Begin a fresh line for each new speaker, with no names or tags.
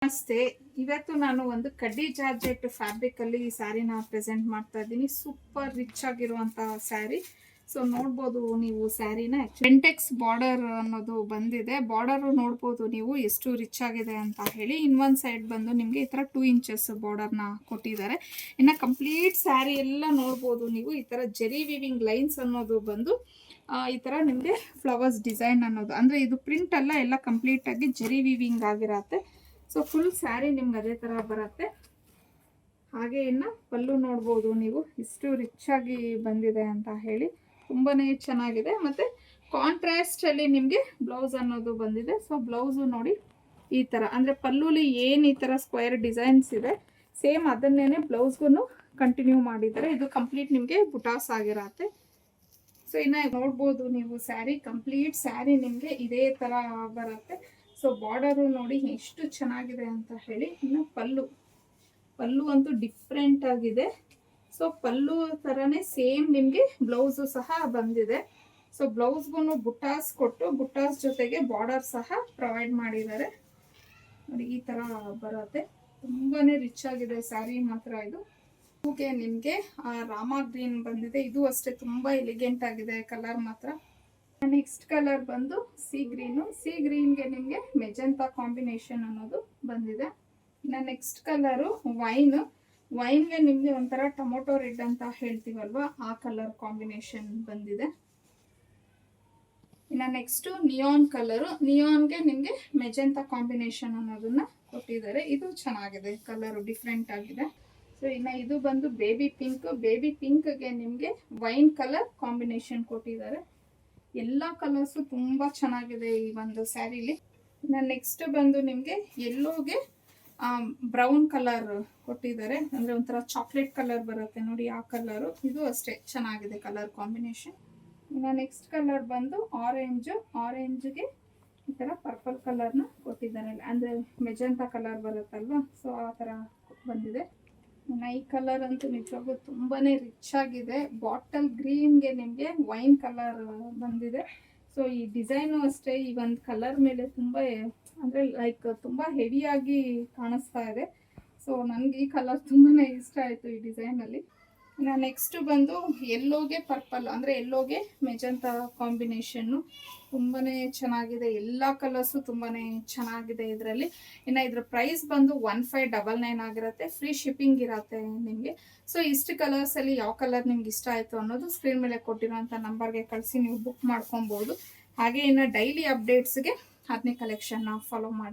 ನಮಸ್ತೆ. ಇವತ್ತು ನಾನು ಒಂದು ಕಡ್ಡಿ ಜಾರ್ಜೆಟ್ ಫ್ಯಾಬ್ರಿಕ್ ಅಲ್ಲಿ ಈ ಸ್ಯಾರಿನ ಪ್ರೆಸೆಂಟ್ ಮಾಡ್ತಾ ಇದ್ದೀನಿ. ಸೂಪರ್ ರಿಚ್ ಆಗಿರುವಂತಹ ಸ್ಯಾರಿ. ಸೊ ನೋಡ್ಬೋದು ನೀವು ಸ್ಯಾರಿನ ಪೆಂಟೆಕ್ಸ್ ಬಾರ್ಡರ್ ಅನ್ನೋದು ಬಂದಿದೆ. ಬಾರ್ಡರ್ ನೋಡ್ಬೋದು ನೀವು ಎಷ್ಟು ರಿಚ್ ಆಗಿದೆ ಅಂತ ಹೇಳಿ. ಇನ್ನೊಂದ್ ಸೈಡ್ ಬಂದು ನಿಮ್ಗೆ ಈ ತರ 2 ಇಂಚಸ್ ಬಾರ್ಡರ್ ನ ಕೊಟ್ಟಿದ್ದಾರೆ. ಇನ್ನ ಕಂಪ್ಲೀಟ್ ಸ್ಯಾರಿ ಎಲ್ಲ ನೋಡ್ಬೋದು ನೀವು. ಈ ತರ ಜೆರಿ ವಿವಿಂಗ್ ಲೈನ್ಸ್ ಅನ್ನೋದು ಬಂದು ಈ ತರ ನಿಮ್ಗೆ ಫ್ಲವರ್ಸ್ ಡಿಸೈನ್ ಅನ್ನೋದು, ಅಂದ್ರೆ ಇದು ಪ್ರಿಂಟ್ ಅಲ್ಲ, ಎಲ್ಲ ಕಂಪ್ಲೀಟ್ ಆಗಿ ಜೆರಿ ವಿವಿಂಗ್ ಆಗಿರತ್ತೆ. ಸೊ ಫುಲ್ ಸ್ಯಾರಿ ನಿಮ್ಗೆ ಅದೇ ತರ ಬರುತ್ತೆ. ಹಾಗೆ ಇನ್ನು ಪಲ್ಲು ನೋಡ್ಬೋದು ನೀವು ಇಷ್ಟು ರಿಚ್ ಆಗಿ ಬಂದಿದೆ ಅಂತ ಹೇಳಿ. ತುಂಬಾನೇ ಚೆನ್ನಾಗಿದೆ. ಮತ್ತೆ ಕಾಂಟ್ರಾಸ್ಟ್ ಅಲ್ಲಿ ನಿಮ್ಗೆ ಬ್ಲೌಸ್ ಅನ್ನೋದು ಬಂದಿದೆ. ಸೊ ಬ್ಲೌಸ್ ನೋಡಿ ಈ ತರ, ಅಂದ್ರೆ ಪಲ್ಲುಲಿ ಏನ್ ಈ ತರ ಸ್ಕ್ವೇರ್ ಡಿಸೈನ್ಸ್ ಇದೆ ಸೇಮ್ ಅದನ್ನೇನೆ ಬ್ಲೌಸ್ಗೂ ಕಂಟಿನ್ಯೂ ಮಾಡಿದ್ದಾರೆ. ಇದು ಕಂಪ್ಲೀಟ್ ನಿಮ್ಗೆ ಬುಟಾಸ್ ಆಗಿರತ್ತೆ. ಸೊ ಇನ್ನ ನೋಡ್ಬೋದು ನೀವು ಸ್ಯಾರಿ, ಕಂಪ್ಲೀಟ್ ಸ್ಯಾರಿ ನಿಮ್ಗೆ ಇದೇ ತರ ಬರುತ್ತೆ. ಸೊ ಬಾರ್ಡರು ನೋಡಿ ಎಷ್ಟು ಚೆನ್ನಾಗಿದೆ ಅಂತ ಹೇಳಿ. ಇನ್ನು ಪಲ್ಲು ಅಂತೂ ಡಿಫ್ರೆಂಟ್ ಆಗಿದೆ. ಸೊ ಪಲ್ಲು ತರನೇ ಸೇಮ್ ನಿಮ್ಗೆ ಬ್ಲೌಸು ಸಹ ಬಂದಿದೆ. ಸೊ ಬ್ಲೌಸ್ಗೂ ಬುಟ್ಟಾಸ್ ಕೊಟ್ಟು ಬುಟ್ಟಾಸ್ ಜೊತೆಗೆ ಬಾರ್ಡರ್ ಸಹ ಪ್ರೊವೈಡ್ ಮಾಡಿದ್ದಾರೆ. ನೋಡಿ ಈ ತರ ಬರುತ್ತೆ. ತುಂಬಾನೇ ರಿಚ್ ಆಗಿದೆ ಸ್ಯಾರಿ ಮಾತ್ರ. ಇದು ಹೂಗೆ ನಿಮ್ಗೆ ರಾಮ ಗ್ರೀನ್ ಬಂದಿದೆ. ಇದು ಅಷ್ಟೇ ತುಂಬಾ ಎಲಿಗೆಂಟ್ ಆಗಿದೆ ಕಲರ್ ಮಾತ್ರ. ನೆಕ್ಸ್ಟ್ ಕಲರ್ ಬಂದು ಸಿ ಗ್ರೀನ್ಗೆ ನಿಮ್ಗೆ ಮೆಜೆಂಟಾ ಕಾಂಬಿನೇಷನ್ ಅನ್ನೋದು ಬಂದಿದೆ. ಇನ್ನು ನೆಕ್ಸ್ಟ್ ಕಲರು ವೈನ್ಗೆ ನಿಮ್ಗೆ ಒಂಥರ ಟೊಮೊಟೊ ರೆಡ್ ಅಂತ ಹೇಳ್ತೀವಲ್ವಾ, ಆ ಕಲರ್ ಕಾಂಬಿನೇಷನ್ ಬಂದಿದೆ. ಇನ್ನು ನೆಕ್ಸ್ಟ್ ನಿಯಾನ್ ಕಲರು, ನಿಯಾನ್ಗೆ ನಿಮ್ಗೆ ಮೆಜೆಂಟಾ ಕಾಂಬಿನೇಷನ್ ಅನ್ನೋದನ್ನ ಕೊಟ್ಟಿದ್ದಾರೆ. ಇದು ಚೆನ್ನಾಗಿದೆ, ಕಲರ್ ಡಿಫ್ರೆಂಟ್ ಆಗಿದೆ. ಸೊ ಇನ್ನು ಇದು ಬಂದು ಬೇಬಿ ಪಿಂಕ್ಗೆ ನಿಮ್ಗೆ ವೈನ್ ಕಲರ್ ಕಾಂಬಿನೇಷನ್ ಕೊಟ್ಟಿದ್ದಾರೆ. ಎಲ್ಲ ಕಲರ್ಸು ತುಂಬಾ ಚೆನ್ನಾಗಿದೆ ಈ ಒಂದು ಸ್ಯಾರಿಲಿ. ಇನ್ನು ನೆಕ್ಸ್ಟ್ ಬಂದು ನಿಮ್ಗೆ ಯೆಲ್ಲೋಗೆ ಬ್ರೌನ್ ಕಲರ್ ಕೊಟ್ಟಿದ್ದಾರೆ, ಅಂದ್ರೆ ಒಂಥರ ಚಾಕ್ಲೇಟ್ ಕಲರ್ ಬರುತ್ತೆ ನೋಡಿ, ಆ ಕಲರು. ಇದು ಅಷ್ಟೇ ಚೆನ್ನಾಗಿದೆ ಕಲರ್ ಕಾಂಬಿನೇಷನ್. ಇನ್ನು ನೆಕ್ಸ್ಟ್ ಕಲರ್ ಬಂದು ಆರೆಂಜ್ಗೆ ಈ ತರ ಪರ್ಪಲ್ ಕಲರ್ನ ಕೊಟ್ಟಿದ್ದಾರೆ, ಅಂದ್ರೆ ಮೆಜೆಂಟಾ ಕಲರ್ ಬರುತ್ತಲ್ವಾ, ಸೊ ಆ ತರ ಬಂದಿದೆ. ಈ ಕಲರ್ ಅಂತೂ ನಿಜವಾಗೂ ತುಂಬಾನೇ ರಿಚ್ ಆಗಿದೆ. ಬಾಟಲ್ ಗ್ರೀನ್ಗೆ ನಿಮ್ಗೆ ವೈನ್ ಕಲರ್ ಬಂದಿದೆ. ಸೊ ಈ ಡಿಸೈನು ಅಷ್ಟೇ, ಈ ಒಂದು ಕಲರ್ ಮೇಲೆ ತುಂಬಾ, ಅಂದ್ರೆ ಲೈಕ್ ತುಂಬಾ ಹೆವಿಯಾಗಿ ಕಾಣಿಸ್ತಾ ಇದೆ. ಸೊ ನನ್ಗೆ ಈ ಕಲರ್ ತುಂಬಾನೇ ಇಷ್ಟ ಆಯ್ತು ಈ ಡಿಸೈನ್ ಅಲ್ಲಿ. ಇನ್ನು ನೆಕ್ಸ್ಟ್ ಬಂದು ಯೆಲ್ಲೋಗೆ ಪರ್ಪಲ್, ಅಂದ್ರೆ ಯೆಲ್ಲೋಗೆ ಮೆಜೆಂಟಾ ಕಾಂಬಿನೇಷನ್ ತುಂಬಾನೇ ಚೆನ್ನಾಗಿದೆ. ಎಲ್ಲ ಕಲರ್ಸು ತುಂಬಾನೇ ಚೆನ್ನಾಗಿದೆ ಇದರಲ್ಲಿ. ಇನ್ನು ಇದ್ರ ಪ್ರೈಸ್ ಬಂದು 1599 ಆಗಿರುತ್ತೆ. ಫ್ರೀ ಶಿಪ್ಪಿಂಗ್ ಇರತ್ತೆ ನಿಮ್ಗೆ. ಸೊ ಇಷ್ಟು ಕಲರ್ಸ್ ಅಲ್ಲಿ ಯಾವ ಕಲರ್ ನಿಮ್ಗೆ ಇಷ್ಟ ಆಯ್ತು ಅನ್ನೋದು ಸ್ಕ್ರೀನ್ ಮೇಲೆ ಕೊಟ್ಟಿರುವಂತ ನಂಬರ್ಗೆ ಕಳಿಸಿ ನೀವು ಬುಕ್ ಮಾಡ್ಕೊಬಹುದು. ಹಾಗೆ ಇನ್ನು ಡೈಲಿ ಅಪ್ಡೇಟ್ಸ್ಗೆ 10ನೇ ಕಲೆಕ್ಷನ್ ಫಾಲೋ ಮಾಡಿ.